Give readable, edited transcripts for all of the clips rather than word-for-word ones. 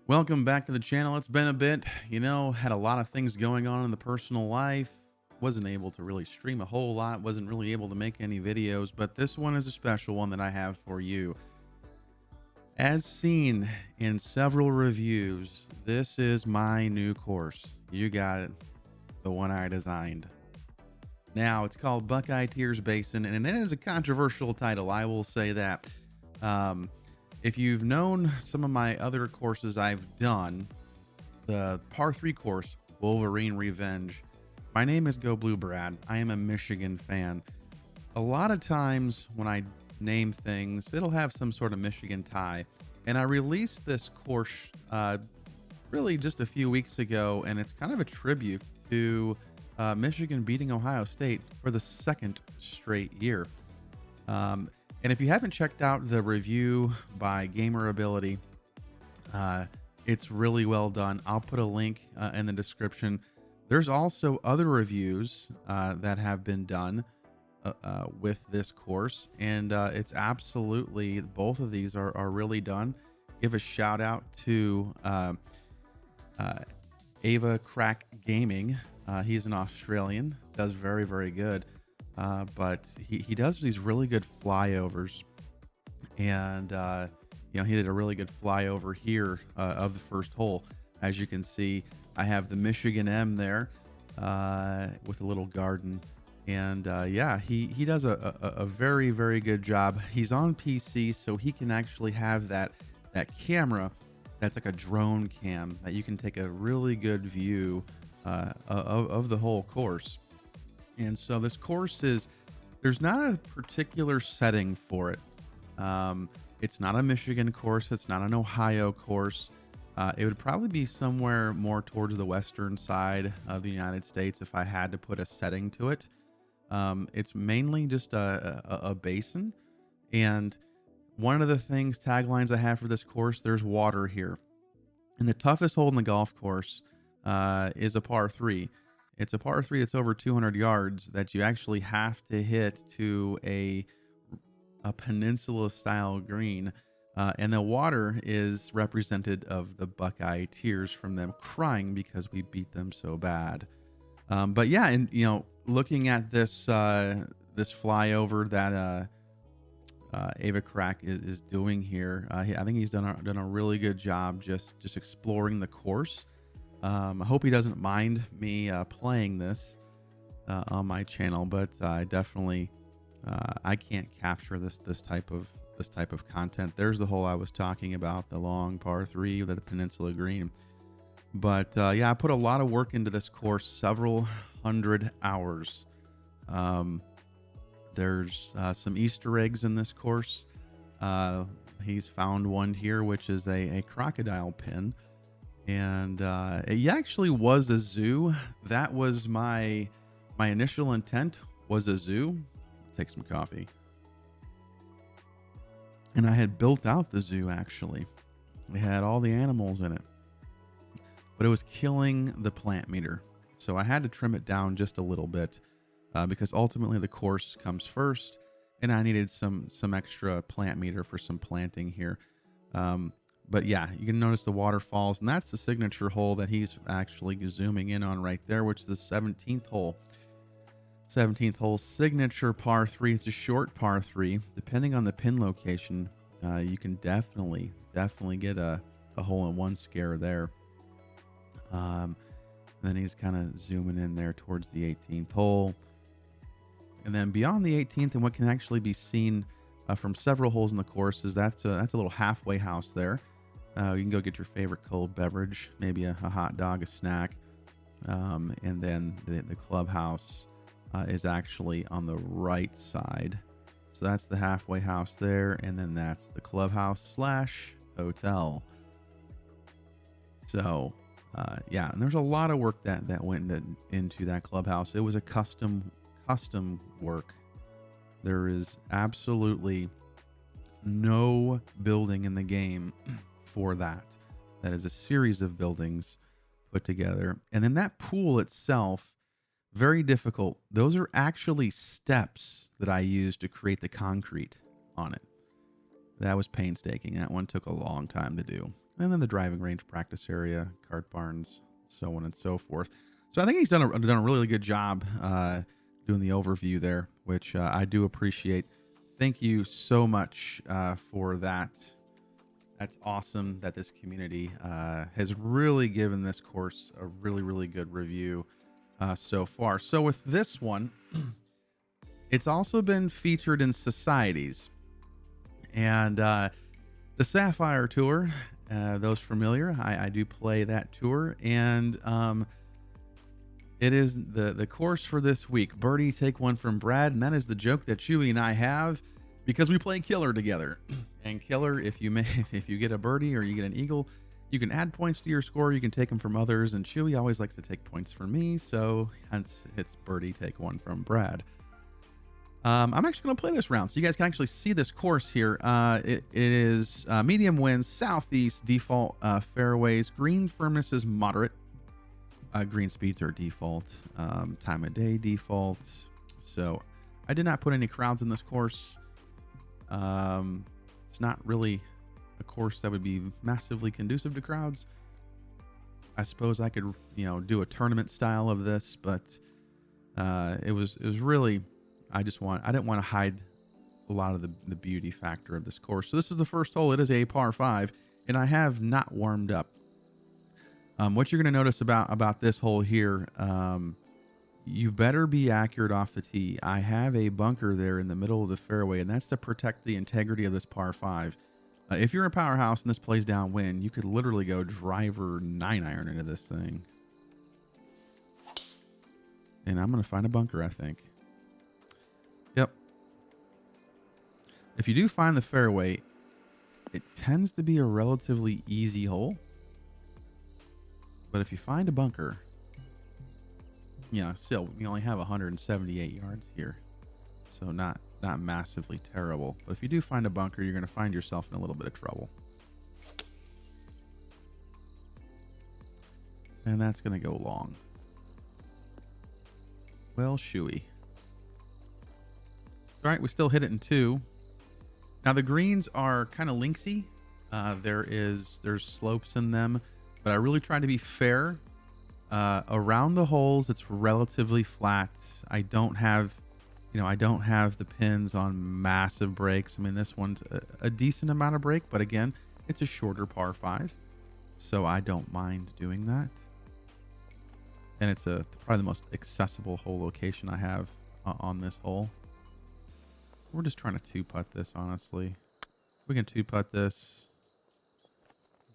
Welcome back to the channel. It's been a bit, had a lot of things going on in the personal life. Wasn't able to really stream a whole lot, wasn't really able to make any videos, but this one is a special one that I have for you. As seen in several reviews, this is my new course. You got it, the one I designed. Now, it's called Buckeye Tears Basin, and it is a controversial title, I will say that. Um, if you've known some of my other courses I've done, the par 3 course, Wolverine Revenge, my name is Go Blue Brad. I am a Michigan fan. A lot of times when I name things, it'll have some sort of Michigan tie. And I released this course really just a few weeks ago, and it's kind of a tribute to Michigan beating Ohio State for the second straight year. And if you haven't checked out the review by Gamer Ability, it's really well done. I'll put a link in the description. There's also other reviews that have been done with this course, and it's absolutely, both of these are really done. Give a shout out to Ava Crack Gaming. He's an Australian, does very, very good. But he does these really good flyovers, and he did a really good flyover here of the first hole. As you can see, I have the Michigan M there with a little garden, and yeah, he does a very, very good job. He's on PC, so he can actually have that camera that's like a drone cam that you can take a really good view of the whole course. And so this course there's not a particular setting for it. It's not a Michigan course. It's not an Ohio course. It would probably be somewhere more towards the western side of the United States if I had to put a setting to it. It's mainly just a basin. And one of the taglines I have for this course, there's water here. And the toughest hole in the golf course is a par 3. It's a par 3 that's over 200 yards that you actually have to hit to a peninsula style green. And the water is represented of the Buckeye tears from them crying because we beat them so bad. But yeah, and looking at this flyover that Ava Crack is doing here, I think he's done a really good job just exploring the course. I hope he doesn't mind me playing this on my channel, but I definitely I can't capture this type of content. There's the hole I was talking about, the long par 3 with the peninsula green. But yeah, I put a lot of work into this course, several hundred hours. There's some Easter eggs in this course. He's found one here, which is a crocodile pin. And it actually was a zoo. That was my initial intent, was a zoo. Take some coffee. And I had built out the zoo, actually. We had all the animals in it. But it was killing the plant meter. So I had to trim it down just a little bit because ultimately the course comes first. And I needed some extra plant meter for some planting here. But yeah, you can notice the waterfalls, and that's the signature hole that he's actually zooming in on right there, which is the 17th hole. 17th hole, signature par 3. It's a short par 3. Depending on the pin location, you can definitely get a hole-in-one scare there. Then he's kind of zooming in there towards the 18th hole. And then beyond the 18th, and what can actually be seen from several holes in the course, is that's a little halfway house there. You can go get your favorite cold beverage, maybe a hot dog, a snack. And then the clubhouse is actually on the right side. So that's the halfway house there. And then that's the clubhouse / hotel. So, yeah, and there's a lot of work that went into that clubhouse. It was a custom work. There is absolutely no building in the game for that. That is a series of buildings put together. And then that pool itself, very difficult. Those are actually steps that I used to create the concrete on it. That was painstaking. That one took a long time to do. and then the driving range practice area, cart barns, so on and so forth. So I think he's done a really good job doing the overview there, which I do appreciate. Thank you so much for that. That's awesome that this community has really given this course a really good review so far. So with this one, it's also been featured in societies, and the Sapphire tour. Those familiar, I do play that tour, and it is the course for this week. Birdie, take one from Brad, and that is the joke that Chewy and I have because we play Killer together. And Killer, if you get a birdie or you get an eagle, you can add points to your score. You can take them from others, and Chewy always likes to take points from me, so hence it's Birdie, take one from Brad. I'm actually going to play this round so you guys can actually see this course here. It is medium winds, southeast, default fairways, green firmness is moderate, green speeds are default, time of day default. So I did not put any crowds in this course. It's not really a course that would be massively conducive to crowds. I suppose I could, do a tournament style of this, but it was really, I didn't want to hide a lot of the beauty factor of this course. So this is the first hole. It is a par 5, and I have not warmed up. What you're going to notice about this hole here, you better be accurate off the tee. I have a bunker there in the middle of the fairway, and that's to protect the integrity of this par 5. If you're a powerhouse and this plays downwind, you could literally go driver 9-iron into this thing. And I'm going to find a bunker, I think. Yep. If you do find the fairway, it tends to be a relatively easy hole. But if you find a bunker, still, we only have 178 yards here. So not massively terrible. But if you do find a bunker, you're going to find yourself in a little bit of trouble. And that's going to go long. Well, shooey. All right, we still hit it in 2. Now the greens are kind of linksy. There's slopes in them, but I really try to be fair. Around the holes, it's relatively flat. I don't have the pins on massive breaks. I mean, this one's a decent amount of break, but again, it's a shorter par 5, so I don't mind doing that. And it's probably the most accessible hole location I have on this hole. We're just trying to 2-putt this, honestly. We can 2-putt this.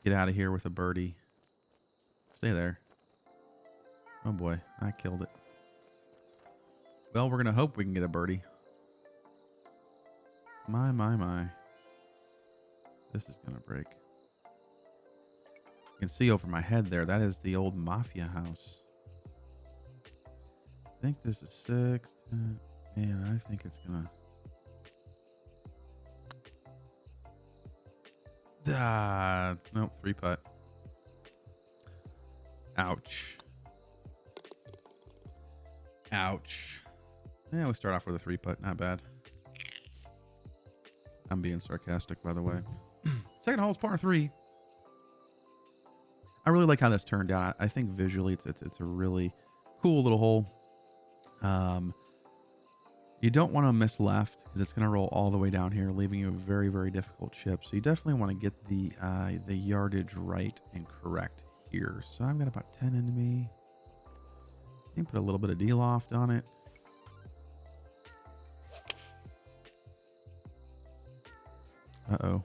Get out of here with a birdie. Stay there. Oh boy, I killed it. Well, we're going to hope we can get a birdie. My. This is going to break. You can see over my head there, that is the old mafia house. I think this is 6. Man, I think it's going to... nope, 3-putt. Ouch. Yeah, we start off with a 3-putt. Not bad. I'm being sarcastic, by the way. Second hole is par 3. I really like how this turned out. I think visually it's a really cool little hole. You don't want to miss left because it's going to roll all the way down here, leaving you a very difficult chip. So you definitely want to get the yardage right and correct here. So I've got about 10 into me. I can put a little bit of D-loft on it. Uh-oh.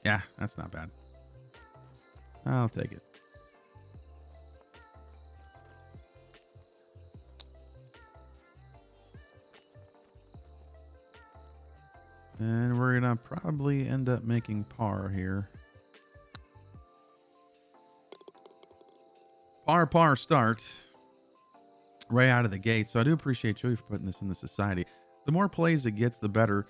Yeah, that's not bad. I'll take it. And we're going to probably end up making par here. Par start right out of the gate. So I do appreciate you for putting this in the society. The more plays it gets, the better.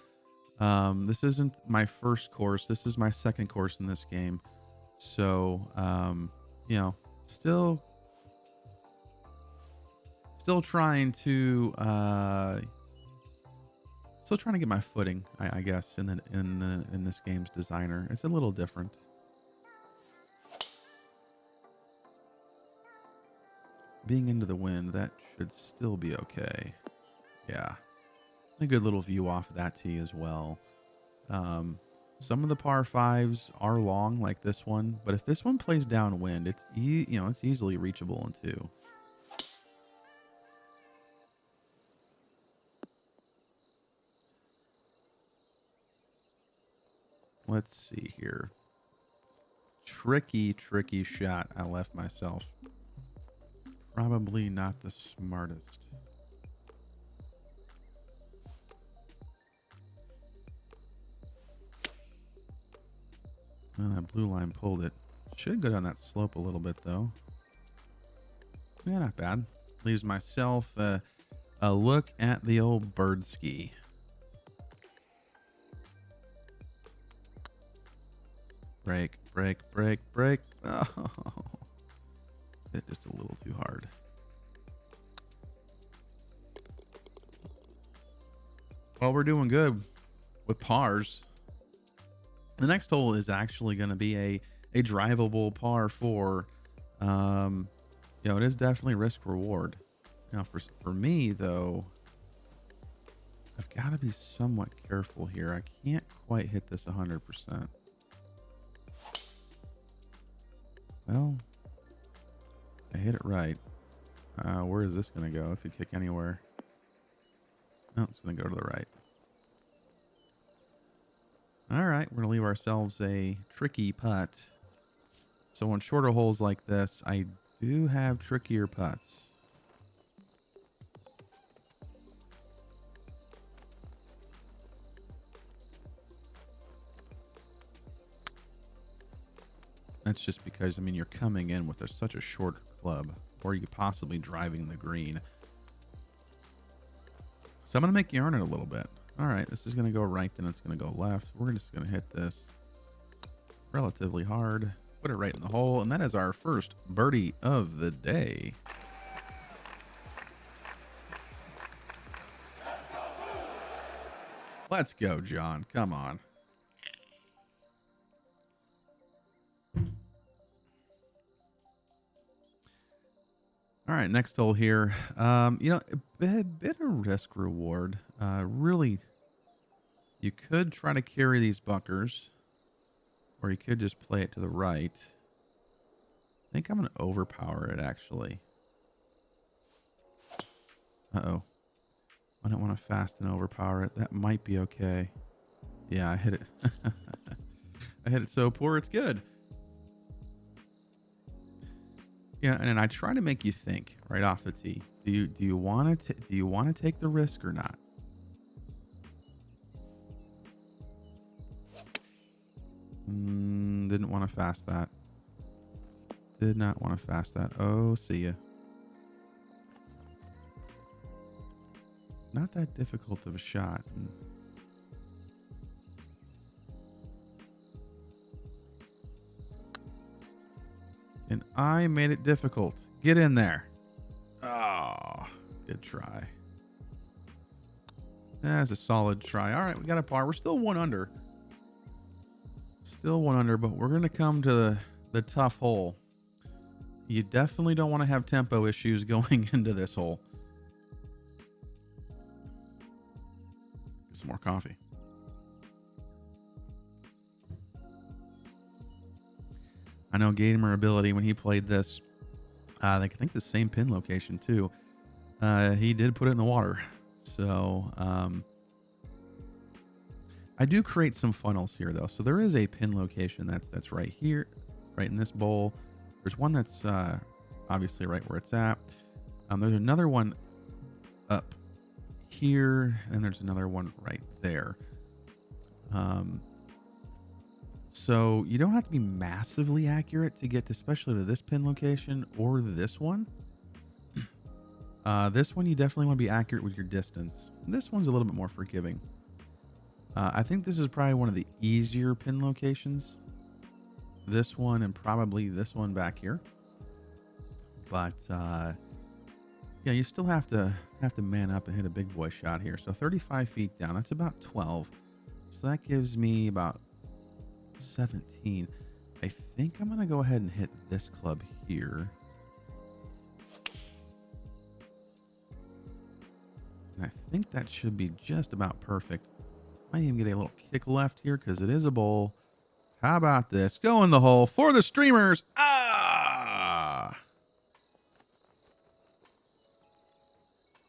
This isn't my first course. This is my second course in this game. So, still trying to Still trying to get my footing, I guess, in this game's designer. It's a little different. Being into the wind, that should still be okay. Yeah. A good little view off of that tee as well. Some of the par fives are long, like this one, but if this one plays downwind, it's it's easily reachable in two. Let's see here. Tricky shot I left myself. Probably not the smartest. Well, that blue line pulled it. Should go down that slope a little bit, though. Yeah, not bad. Leaves myself a look at the old bird ski. Break. Oh, hit just a little too hard. Well, we're doing good with pars. The next hole is actually going to be a drivable par 4. It is definitely risk reward. Now, for me though, I've got to be somewhat careful here. I can't quite hit this 100%. Well, I hit it right. Where is this going to go? It could kick anywhere. No, it's going to go to the right. All right, we're going to leave ourselves a tricky putt. So on shorter holes like this, I do have trickier putts. That's just because, I mean, you're coming in with such a short club, or you possibly driving the green. So I'm going to make yarn it a little bit. All right, this is going to go right, then it's going to go left. We're just going to hit this relatively hard, put it right in the hole, and that is our first birdie of the day. Let's go, John. Come on. All right, next hole here. A bit of risk reward. Really, you could try to carry these bunkers, or you could just play it to the right. I think I'm going to overpower it, actually. Uh-oh. I don't want to fast and overpower it. That might be okay. Yeah, I hit it. I hit it so poor, it's good. Yeah, and I try to make you think right off the tee. Do you want to take the risk or not? Didn't want to fast that. Did not want to fast that. Oh, see ya. Not that difficult of a shot. And I made it difficult. Get in there. Oh, good try. That's a solid try. All right, we got a par. We're still 1 under. Still 1 under, but we're going to come to the tough hole. You definitely don't want to have tempo issues going into this hole. Get some more coffee. I know Gamer Ability, when he played this, I think the same pin location too. He did put it in the water. So I do create some funnels here though. So there is a pin location that's right here, right in this bowl. There's one that's obviously right where it's at. There's another one up here, and there's another one right there. So you don't have to be massively accurate to get to, especially to this pin location or this one. This one, you definitely want to be accurate with your distance. This one's a little bit more forgiving. I think this is probably one of the easier pin locations. This one and probably this one back here. But Yeah, you still have to man up and hit a big boy shot here. So 35 feet down, that's about 12. So that gives me about 17. I think I'm going to go ahead and hit this club here. And I think that should be just about perfect. Might even get a little kick left here because it is a bowl. How about this? Go in the hole for the streamers. Ah!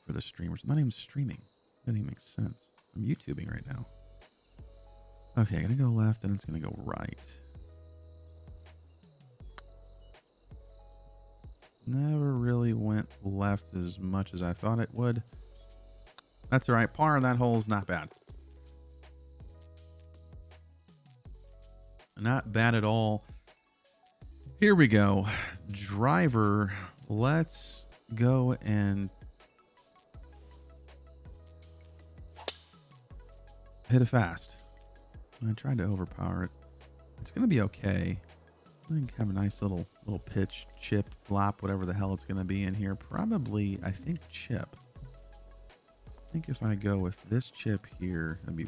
For the streamers. I'm not even streaming. Doesn't even make sense. I'm YouTubing right now. Okay, I'm going to go left and it's going to go right. Never really went left as much as I thought it would. That's all right. Par on that hole is not bad. Not bad at all. Here we go. Driver. Let's go and hit it fast. I tried to overpower it. It's going to be okay. I think have a nice little pitch, chip, flop, whatever the hell it's going to be in here. Probably, I think, chip. I think if I go with this chip here, it'll be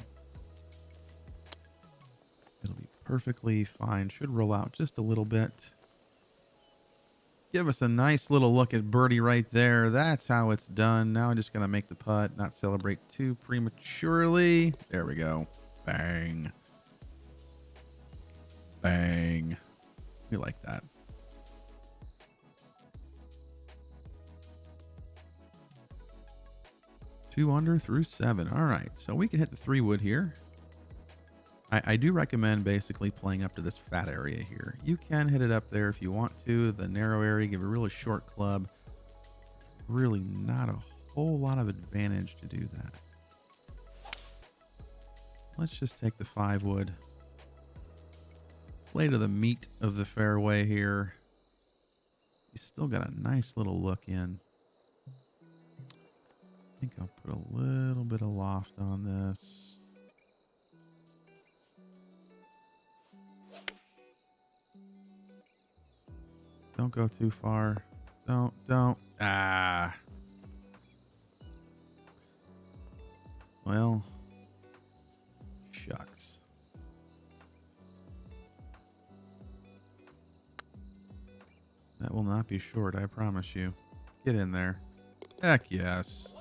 perfectly fine. Should roll out just a little bit. Give us a nice little look at birdie right there. That's how it's done. Now I'm just going to make the putt, not celebrate too prematurely. There we go. Bang. Bang. We like that. Two under through 7. All right. So we can hit the 3-wood here. I do recommend basically playing up to this fat area here. You can hit it up there if you want to. The narrow area, give a really short club. Really not a whole lot of advantage to do that. Let's just take the 5-wood. Play to the meat of the fairway here. You still got a nice little look in. I think I'll put a little bit of loft on this. Don't go too far. Don't. Ah. Well, shucks. That will not be short, I promise you. Get in there. Heck yes.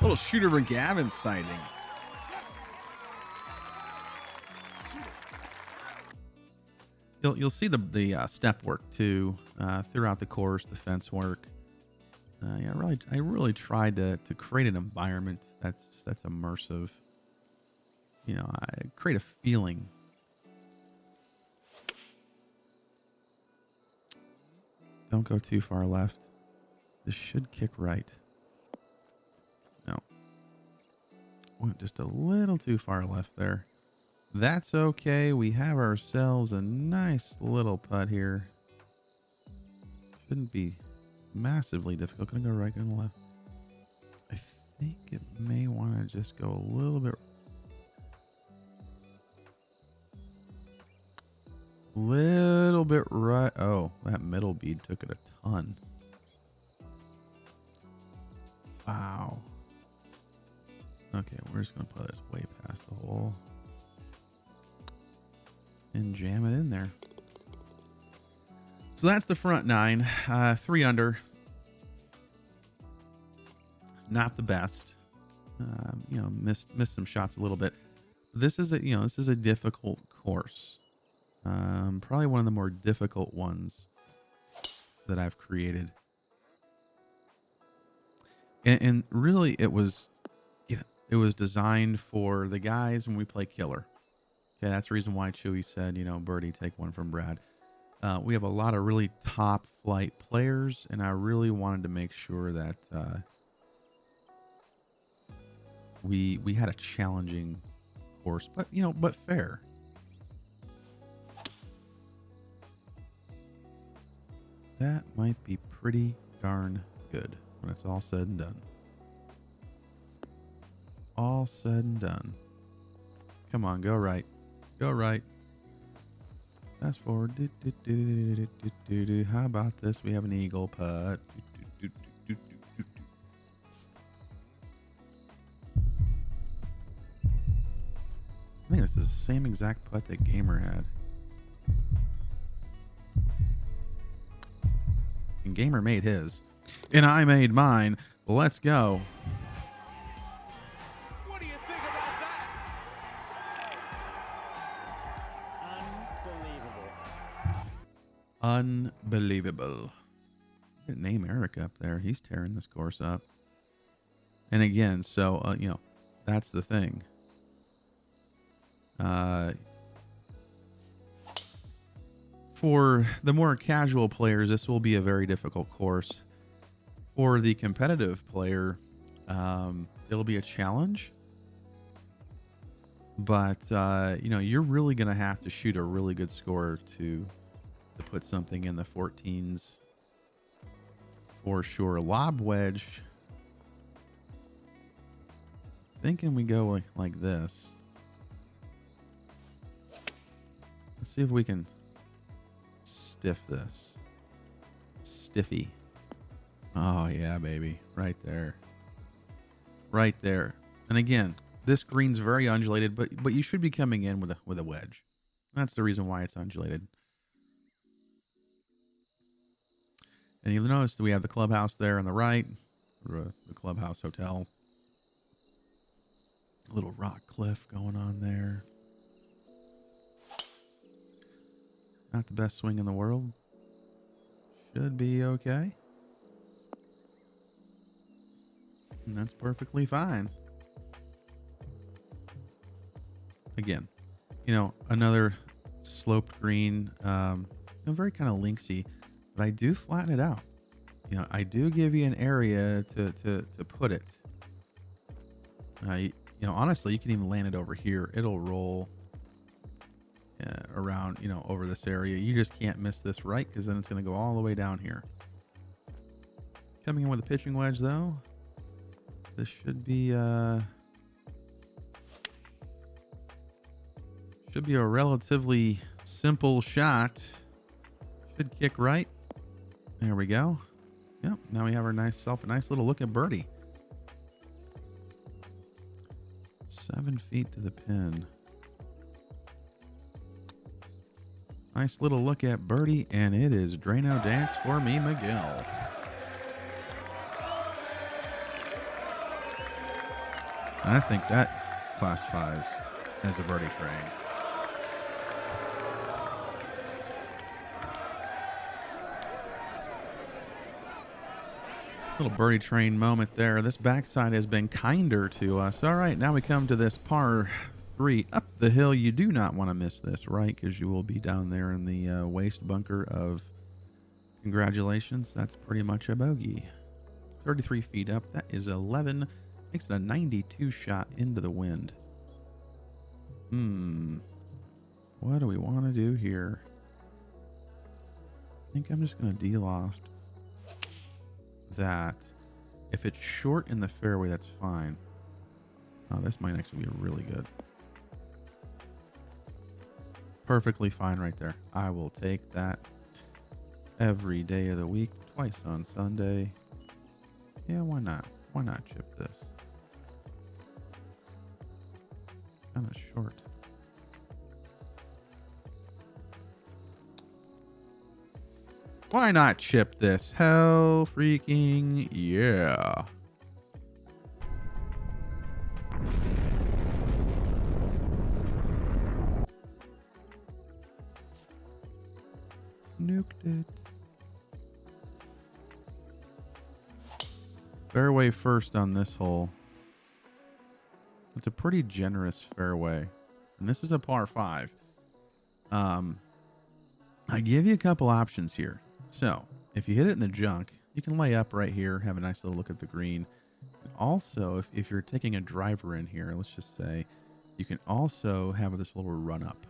Little Shooter for Gavin sighting. You'll see the step work too throughout the course, the fence work. Yeah, I really tried to create an environment that's immersive. You know, I create a feeling. Don't go too far left. This should kick right. No. Went just a little too far left there. That's okay. We have ourselves a nice little putt here. Shouldn't be massively difficult. Gonna go right, gonna left. I think it may want to just go a little bit. Little bit right. Oh, that middle bead took it a ton. Wow. Okay, we're just gonna play this way past the hole. And jam it in there. So that's the front 9, 3 under. Not the best. You know, missed some shots a little bit. This is a difficult course. Probably one of the more difficult ones that I've created. And really, it was designed for the guys when we play killer. Okay, that's the reason why Chewy said, Birdie, take one from Brad. We have a lot of really top flight players, and I really wanted to make sure that we had a challenging course, but fair. That might be pretty darn good when it's all said and done. All said and done. Come on, go right. Go right. fast forward. How about this? We have an eagle putt. I think this is the same exact putt that Gamer had. And Gamer made his. And I made mine. Let's go. What do you think about that? Unbelievable. Name Eric up there. He's tearing this course up. And again, so, you know, that's the thing. For the more casual players, this will be a very difficult course. For the competitive player, it'll be a challenge. But, you know, you're really going to have to shoot a really good score to put something in the 14s for sure. Lob wedge. Thinking we go like this. Let's see if we can stiff this. Stiffy. Oh, yeah, baby. Right there. Right there. And again, this green's very undulated, but you should be coming in with a wedge. That's the reason why it's undulated. And you'll notice that we have the clubhouse there on the right. The clubhouse hotel. A little rock cliff going on there. Not the best swing in the world. Should be okay. And that's perfectly fine. Again, you know, another sloped green, you know, very kind of linksy, but I do flatten it out. You know, I do give you an area to put it. You know, honestly, you can even land it over here. It'll roll around, you know, over this area. You just can't miss this right, because then it's going to go all the way down here. Coming in with a pitching wedge, though. This should be a relatively simple shot. Should kick right. There we go. Yep. Now we have a nice little look at birdie. 7 feet to the pin. Nice little look at birdie, and it is Drano Dance for me, Miguel. I think that classifies as a birdie train. Little birdie train moment there. This backside has been kinder to us. All right, now we come to this par 3 up the hill. You do not want to miss this, right? Because you will be down there in the waste bunker of congratulations. That's pretty much a bogey. 33 feet up. That is 11. Makes it a 92 shot into the wind. What do we want to do here? I think I'm just going to de-loft that. If it's short in the fairway, that's fine. Oh, this might actually be really good. Perfectly fine right there. I will take that every day of the week, twice on Sunday. Yeah, why not? Why not chip this? Kind of short. Why not chip this? Hell freaking yeah. Nuked it. Fairway first on this hole. It's a pretty generous fairway. And this is a par 5. I give you a couple options here. So, if you hit it in the junk, you can lay up right here, have a nice little look at the green. Also, if you're taking a driver in here, let's just say, you can also have this little run up,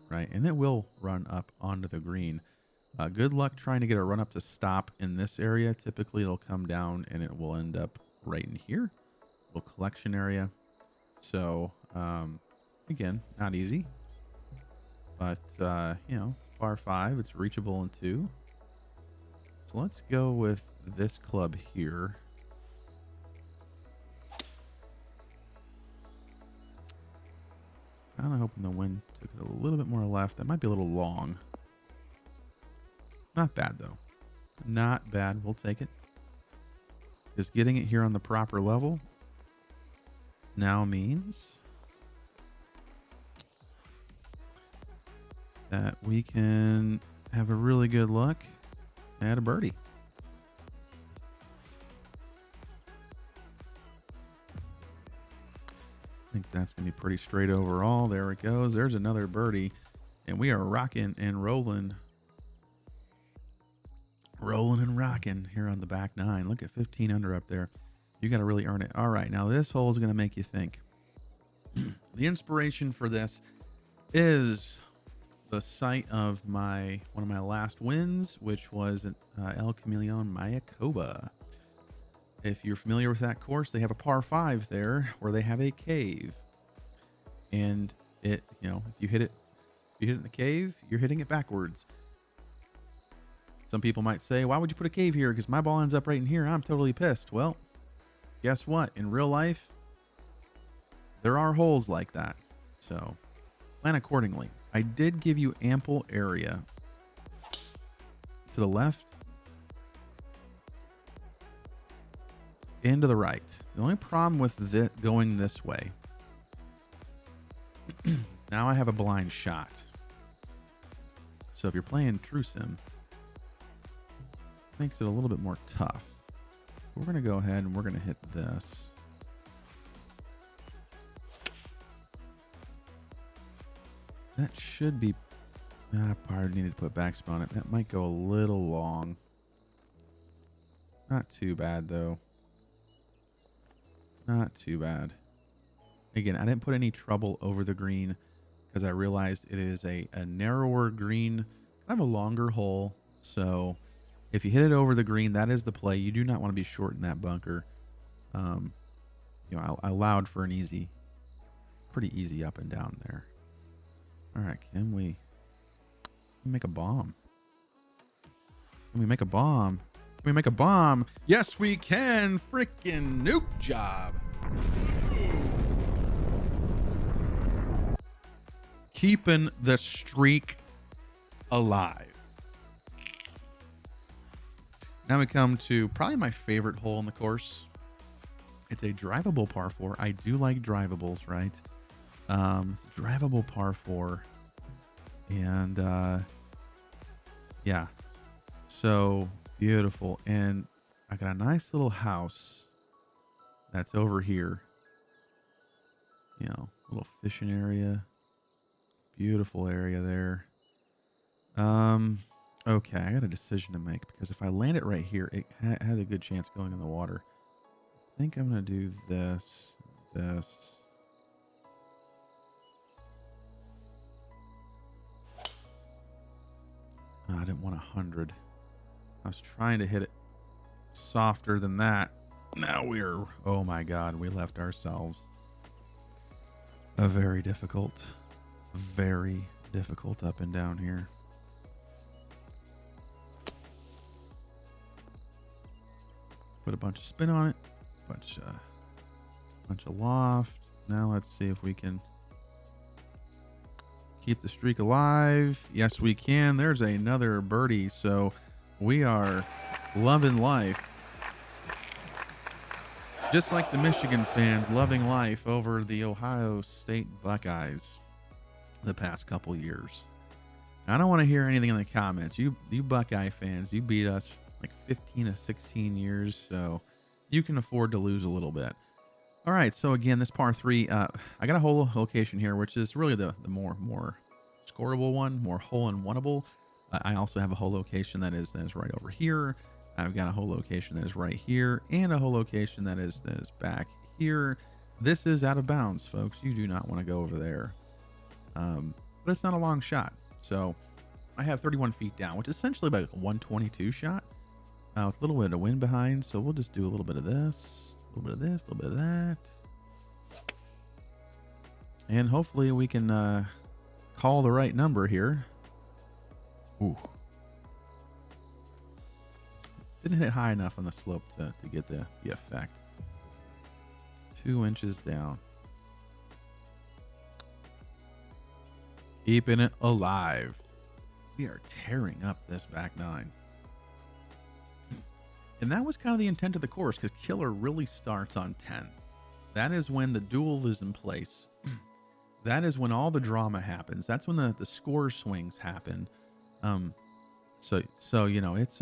right? And it will run up onto the green. Good luck trying to get a run up to stop in this area. Typically, it'll come down and it will end up right in here. Little collection area. So, again, not easy. but you know, it's par 5. It's reachable in 2. So let's go with this club here. Kind of hoping the wind took it a little bit more left. That might be a little long. Not bad, though. Not bad. We'll take it. Just getting it here on the proper level now means that we can have a really good look at a birdie. I think that's going to be pretty straight overall. There it goes. There's another birdie. And we are rocking and rolling. Rolling and rocking here on the back 9. Look at 15 under up there. You got to really earn it. All right. Now this hole is going to make you think. The inspiration for this is the site of one of my last wins, which was El Camaleon Mayakoba. If you're familiar with that course, they have a par 5 there where they have a cave, and it, you know, if you hit it in the cave, you're hitting it backwards. Some people might say, why would you put a cave here? Because my ball ends up right in here. I'm totally pissed. Well, guess what? In real life, there are holes like that. So plan accordingly. I did give you ample area to the left and to the right. The only problem with going this way, now I have a blind shot. So if you're playing True Sim, it makes it a little bit more tough. We're going to go ahead and we're going to hit this. That should be... probably needed to put backspin on it. That might go a little long. Not too bad, though. Not too bad. Again, I didn't put any trouble over the green because I realized it is a narrower green, kind of a longer hole. So if you hit it over the green, that is the play. You do not want to be short in that bunker. You know, I allowed for an pretty easy up and down there. All right, can we make a bomb? Can we make a bomb? Can we make a bomb? Yes, we can. Freaking nuke job. Keeping the streak alive. Now we come to probably my favorite hole in the course. It's a drivable par 4. I do like drivables, right? It's a drivable par 4. And yeah, so beautiful. And I got a nice little house that's over here. You know, little fishing area. Beautiful area there. Okay, I got a decision to make because if I land it right here, it has a good chance going in the water. I think I'm going to do this. Oh, I didn't want 100. I was trying to hit it softer than that. Now oh my God, we left ourselves a very difficult up and down here. Put a bunch of spin on it, bunch of loft. Now let's see if we can keep the streak alive. Yes, we can. There's another birdie. So we are loving life. Just like the Michigan fans loving life over the Ohio State Buckeyes the past couple years. I don't want to hear anything in the comments. You Buckeye fans, you beat us like 15 to 16 years, so you can afford to lose a little bit. All right, so again, this par 3, I got a hole location here, which is really the more scoreable one, more hole-in-oneable. I also have a hole location that is right over here. I've got a hole location that is right here, and a hole location that is back here. This is out of bounds, folks. You do not want to go over there. But it's not a long shot. So I have 31 feet down, which is essentially about a 122 shot with a little bit of wind behind. So we'll just do a little bit of this, a little bit of this, a little bit of that. And hopefully we can call the right number here. Ooh. Didn't hit high enough on the slope to get the effect. 2 inches down. Keeping it alive. We are tearing up this back nine. And that was kind of the intent of the course, because killer really starts on 10. That is when the duel is in place. That is when all the drama happens. That's when the score swings happen. So you know, it's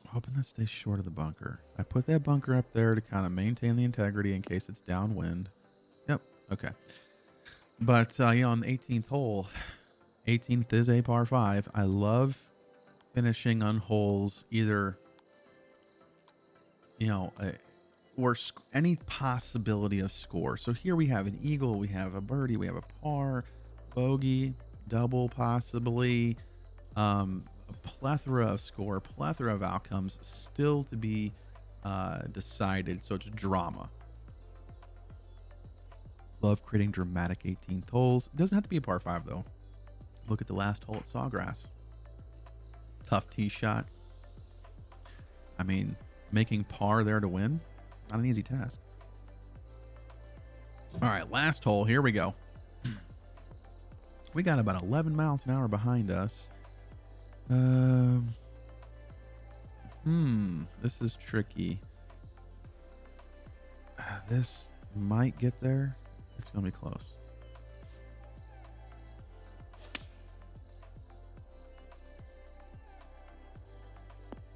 hoping that stays short of the bunker. I put that bunker up there to kind of maintain the integrity in case it's downwind. Yep. Okay. But you know, on the 18th hole, 18th is a par 5. I love finishing on holes either, you know, or any possibility of score. So here we have an eagle, we have a birdie, we have a par, bogey, double possibly, a plethora of score, plethora of outcomes still to be decided. So it's drama. Love creating dramatic 18th holes. It doesn't have to be a par 5 though. Look at the last hole at Sawgrass. Tough tee shot. I mean, making par there to win, not an easy task. All right, last hole. Here we go. We got about 11 miles an hour behind us. This is tricky. This might get there. It's gonna be close.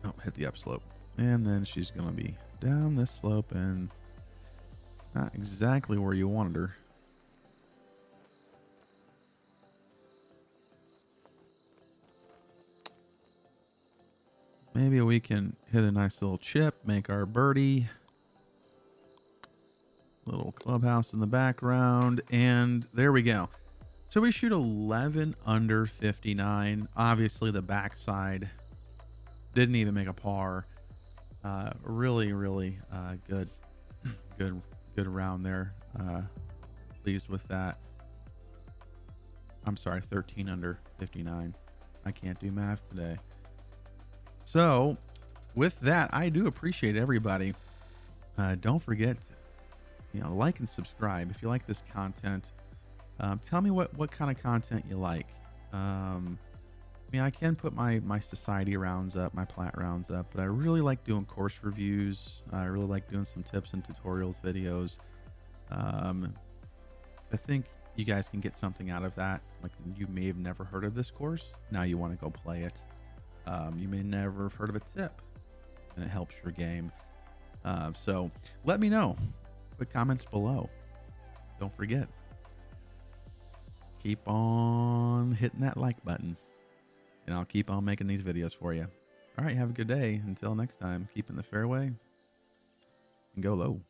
Oh, hit the upslope. And then she's gonna be down this slope and not exactly where you wanted her. Maybe we can hit a nice little chip, make our birdie. Little clubhouse in the background, and there we go. So we shoot 11 under 59. Obviously the backside didn't even make a par. Really good round there. Pleased with that. I'm sorry, 13 under 59. I can't do math today. So with that, I do appreciate everybody. Don't forget, you know, like and subscribe if you like this content. Tell me what kind of content you like. I mean, I can put my society rounds up, my plat rounds up, but I really like doing course reviews. I really like doing some tips and tutorials videos. I think you guys can get something out of that. Like, you may have never heard of this course. Now you want to go play it. You may never have heard of a tip, and it helps your game. So let me know. Put comments below. Don't forget. Keep on hitting that like button, and I'll keep on making these videos for you. All right, have a good day. Until next time, keep in the fairway and go low.